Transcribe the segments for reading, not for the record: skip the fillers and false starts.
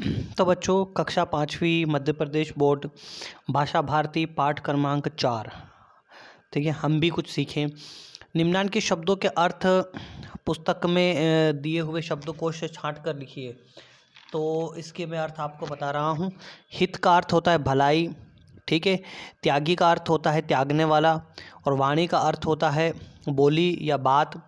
तो बच्चों, कक्षा 5वीं मध्य प्रदेश बोर्ड भाषा भारती पाठ क्रमांक 4। ठीक है, हम भी कुछ सीखें। निम्नलिखित शब्दों के अर्थ पुस्तक में दिए हुए शब्दकोश से छांट कर लिखिए। तो इसके मैं अर्थ आपको बता रहा हूँ। हित का अर्थ होता है भलाई, ठीक है। त्यागी का अर्थ होता है त्यागने वाला, और वाणी का अर्थ होता है बोली या बात।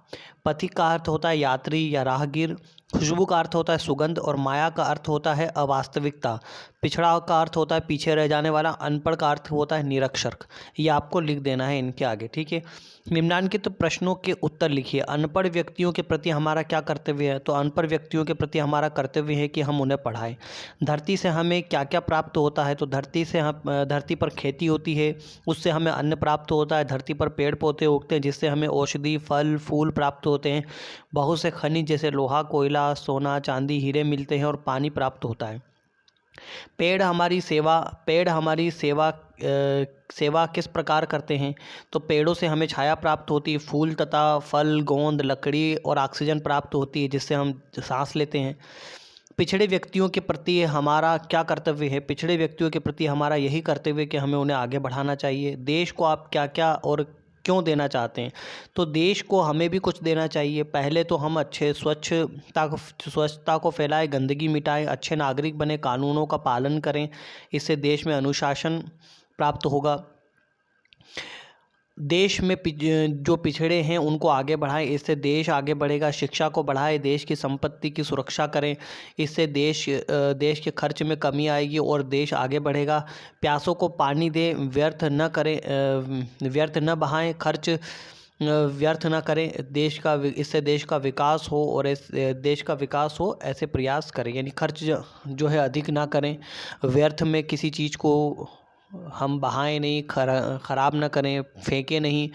पथिक का अर्थ होता है यात्री या राहगीर। खुशबू का अर्थ होता है सुगंध, और माया का अर्थ होता है अवास्तविकता। पिछड़ा का अर्थ होता है पीछे रह जाने वाला। अनपढ़ का अर्थ होता है निरक्षर। ये आपको लिख देना है इनके आगे, ठीक है। निम्नलिखित प्रश्नों के उत्तर लिखिए। अनपढ़ व्यक्तियों के प्रति हमारा क्या कर्तव्य है? तो अनपढ़ व्यक्तियों के प्रति हमारा कर्तव्य है कि हम उन्हें पढ़ाएं। धरती से हमें क्या क्या प्राप्त होता है? तो धरती पर खेती होती है, उससे हमें अन्न प्राप्त होता है। धरती पर पेड़ पौधे उगते हैं, जिससे हमें औषधि, फल, फूल प्राप्त होते हैं। बहुत से खनिज जैसे लोहा, कोयला, सोना, चांदी, हीरे मिलते हैं, और पानी प्राप्त होता है। पेड़ हमारी सेवा किस प्रकार करते हैं? तो पेड़ों से हमें छाया प्राप्त होती है, फूल तथा फल, गोंद, लकड़ी और ऑक्सीजन प्राप्त होती है, जिससे हम सांस लेते हैं। पिछड़े व्यक्तियों के प्रति हमारा क्या कर्तव्य है? पिछड़े व्यक्तियों के प्रति हमारा यही कर्तव्य है कि हमें उन्हें आगे बढ़ाना चाहिए। देश को आप क्या क्या और क्यों देना चाहते हैं? तो देश को हमें भी कुछ देना चाहिए। पहले तो हम अच्छे स्वच्छता को फैलाएं, गंदगी मिटाएं, अच्छे नागरिक बने, कानूनों का पालन करें। इससे देश में अनुशासन प्राप्त होगा। देश में जो पिछड़े हैं उनको आगे बढ़ाएं, इससे देश आगे बढ़ेगा। शिक्षा को बढ़ाएं, देश की संपत्ति की सुरक्षा करें, इससे देश के खर्च में कमी आएगी और देश आगे बढ़ेगा। प्यासों को पानी दें, व्यर्थ न बहाएं, खर्च व्यर्थ न करें। इससे देश का विकास हो, और देश का विकास हो ऐसे प्रयास करें। यानी खर्च जो है अधिक ना करें, व्यर्थ में किसी चीज़ को हम बहाएं नहीं, ख़राब ना करें, फेंकें नहीं।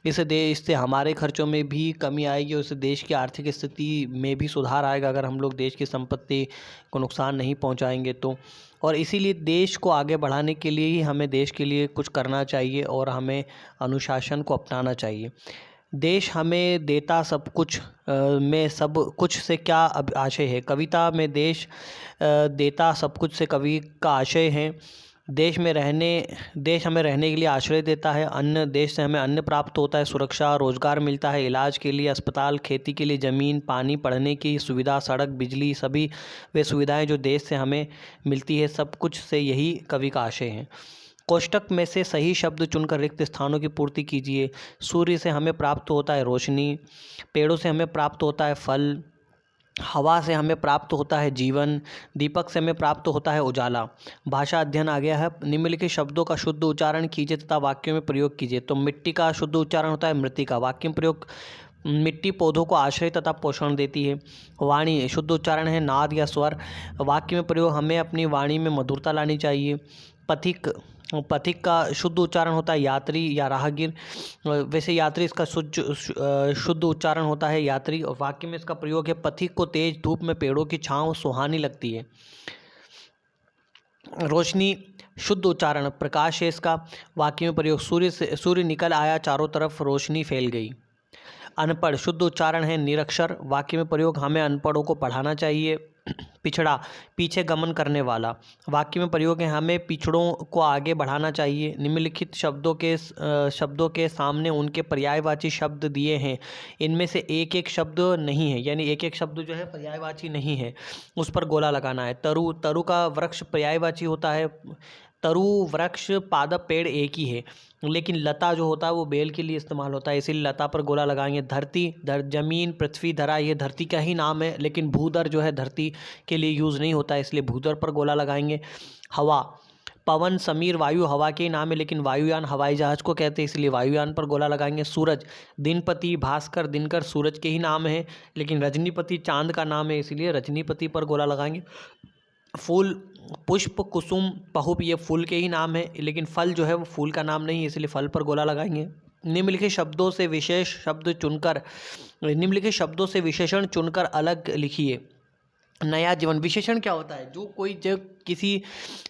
इससे हमारे खर्चों में भी कमी आएगी, और इससे देश की आर्थिक स्थिति में भी सुधार आएगा, अगर हम लोग देश की संपत्ति को नुकसान नहीं पहुंचाएंगे तो। और इसीलिए देश को आगे बढ़ाने के लिए ही हमें देश के लिए कुछ करना चाहिए, और हमें अनुशासन को अपनाना चाहिए। देश हमें देता सब कुछ में सब कुछ से क्या आशय है? कविता में देश देता सब कुछ से कवि का आशय है देश हमें रहने के लिए आश्रय देता है। देश से हमें अन्न प्राप्त होता है, सुरक्षा, रोजगार मिलता है, इलाज के लिए अस्पताल, खेती के लिए ज़मीन, पानी, पढ़ने की सुविधा, सड़क, बिजली, सभी वे सुविधाएं जो देश से हमें मिलती है, सब कुछ से यही कवि का आशय है। कोष्टक में से सही शब्द चुनकर रिक्त स्थानों की पूर्ति कीजिए। सूर्य से हमें प्राप्त होता है रोशनी, पेड़ों से हमें प्राप्त होता है फल, हवा से हमें प्राप्त होता है जीवन, दीपक से हमें प्राप्त होता है उजाला। भाषा अध्ययन आ गया है। निम्नलिखित शब्दों का शुद्ध उच्चारण कीजिए तथा वाक्यों में प्रयोग कीजिए। तो मिट्टी का शुद्ध उच्चारण होता है मृत्तिका। वाक्य में प्रयोग: मिट्टी पौधों को आश्रय तथा पोषण देती है। वाणी शुद्ध उच्चारण है नाद या स्वर। वाक्य में प्रयोग: हमें अपनी वाणी में मधुरता लानी चाहिए। पथिक का शुद्ध उच्चारण होता है यात्री या राहगीर। वैसे यात्री इसका शुद्ध उच्चारण होता है यात्री, और वाक्य में इसका प्रयोग है: पथिक को तेज धूप में पेड़ों की छांव सुहानी लगती है। रोशनी शुद्ध उच्चारण प्रकाश है इसका। वाक्य में प्रयोग: सूर्य निकल आया, चारों तरफ रोशनी फैल गई। अनपढ़ शुद्ध उच्चारण है निरक्षर। वाक्य में प्रयोग: हमें अनपढ़ों को पढ़ाना चाहिए। पिछड़ा पीछे गमन करने वाला। वाक्य में प्रयोग है: हमें पिछड़ों को आगे बढ़ाना चाहिए। निम्नलिखित शब्दों के सामने उनके पर्यायवाची शब्द दिए हैं, इनमें से एक एक शब्द नहीं है, यानी एक एक शब्द जो है पर्यायवाची नहीं है, उस पर गोला लगाना है। तरु का वृक्ष पर्यायवाची होता है। तरु वृक्ष, पादप, पेड़ एक ही है, लेकिन लता जो होता है वो बेल के लिए इस्तेमाल होता है, इसीलिए लता पर गोला लगाएंगे। जमीन, पृथ्वी, धरा, ये धरती का ही नाम है, लेकिन भूधर जो है धरती के लिए यूज़ नहीं होता है, इसलिए भूधर पर गोला लगाएंगे। हवा, पवन, समीर, वायु हवा के ही नाम है, लेकिन वायुयान हवाई जहाज को कहते हैं, इसलिए वायुयान पर गोला लगाएंगे। सूरज, दिनपति, भास्कर, दिनकर सूरज के ही नाम है, लेकिन रजनीपति चांद का नाम है, इसलिए रजनीपति पर गोला लगाएंगे। फूल, पुष्प, कुसुम, पहुप, ये फूल के ही नाम है, लेकिन फल जो है वो फूल का नाम नहीं है, इसलिए फल पर गोला लगाएंगे। निम्नलिखित शब्दों से विशेषण चुनकर अलग लिखिए। नया जीवन, विशेषण क्या होता है? जब किसी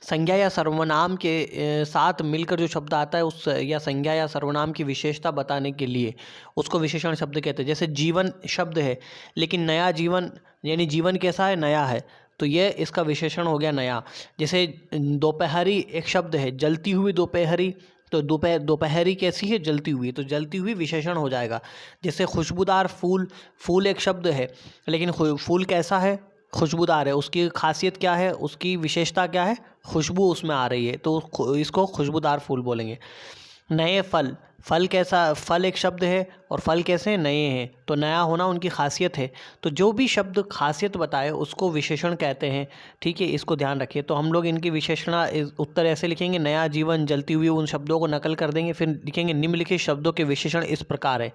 संज्ञा या सर्वनाम के साथ मिलकर जो शब्द आता है, उस या संज्ञा या सर्वनाम की विशेषता बताने के लिए उसको विशेषण शब्द कहते हैं। जैसे जीवन शब्द है, लेकिन नया जीवन यानी जीवन कैसा है? नया है, तो ये इसका विशेषण हो गया नया। जैसे दोपहरी एक शब्द है, जलती हुई दोपहरी, तो दोपहरी कैसी है, जलती हुई, तो जलती हुई विशेषण हो जाएगा। जैसे खुशबूदार फूल, फूल एक शब्द है लेकिन फूल कैसा है, खुशबूदार है, उसकी खासियत क्या है, उसकी विशेषता क्या है, खुशबू उसमें आ रही है, तो इसको खुशबूदार फूल बोलेंगे। नए फल, फल कैसा, फल एक शब्द है और फल कैसे हैं, नए हैं, तो नया होना उनकी खासियत है। तो जो भी शब्द खासियत बताए उसको विशेषण कहते हैं, ठीक है, इसको ध्यान रखिए। तो हम लोग इनकी विशेषणा उत्तर ऐसे लिखेंगे, नया, जीवन, जलती हुई, उन शब्दों को नकल कर देंगे, फिर लिखेंगे निम्नलिखित शब्दों के विशेषण इस प्रकार है,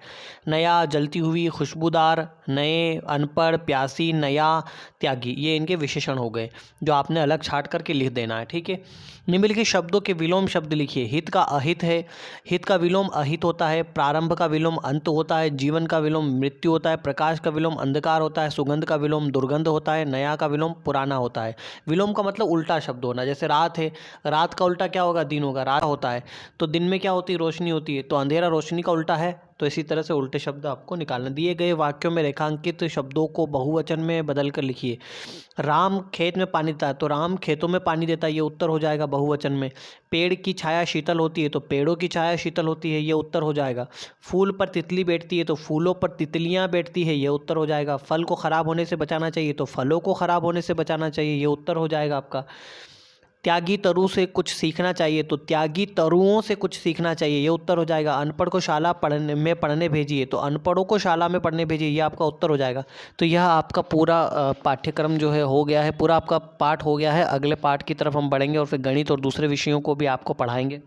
नया, जलती हुई, खुशबूदार, नए, अनपढ़, प्यासी, नया, त्यागी, ये इनके विशेषण हो गए जो आपने अलग छाट करके लिख देना है, ठीक है। निम्नलिखित शब्दों के विलोम शब्द लिखिए। हित का अहित है, हित का विलोम अहित होता है। प्रारंभ का विलोम अंत होता है। जीवन का विलोम मृत्यु होता है। प्रकाश का विलोम अंधकार होता है। सुगंध का विलोम दुर्गंध होता है। नया का विलोम पुराना होता है। विलोम का मतलब उल्टा शब्द होना, जैसे रात है, रात का उल्टा क्या होगा, दिन होगा, रात होता है, तो दिन में क्या होती है, रोशनी होती है, तो अंधेरा रोशनी का उल्टा है। तो इसी तरह से उल्टे शब्द आपको निकालना। दिए गए वाक्यों में रेखांकित शब्दों को बहुवचन में बदल कर लिखिए। राम खेत में पानी देता है, तो राम खेतों में पानी देता है, ये उत्तर हो जाएगा बहुवचन में। पेड़ की छाया शीतल होती है, तो पेड़ों की छाया शीतल होती है, ये उत्तर हो जाएगा। फूल पर तितली बैठती है, तो फूलों पर तितलियां बैठती है, ये उत्तर हो जाएगा। फल को खराब होने से बचाना चाहिए, तो फलों को खराब होने से बचाना चाहिए, ये उत्तर हो जाएगा आपका। त्यागी तरु से कुछ सीखना चाहिए, तो त्यागी तरुओं से कुछ सीखना चाहिए, ये उत्तर हो जाएगा। अनपढ़ को शाला पढ़ने भेजिए, तो अनपढ़ों को शाला में पढ़ने भेजिए, ये आपका उत्तर हो जाएगा। तो यह आपका पूरा पाठ्यक्रम जो है हो गया है, पूरा आपका पाठ हो गया है। अगले पाठ की तरफ हम बढ़ेंगे और फिर गणित और दूसरे विषयों को भी आपको पढ़ाएंगे।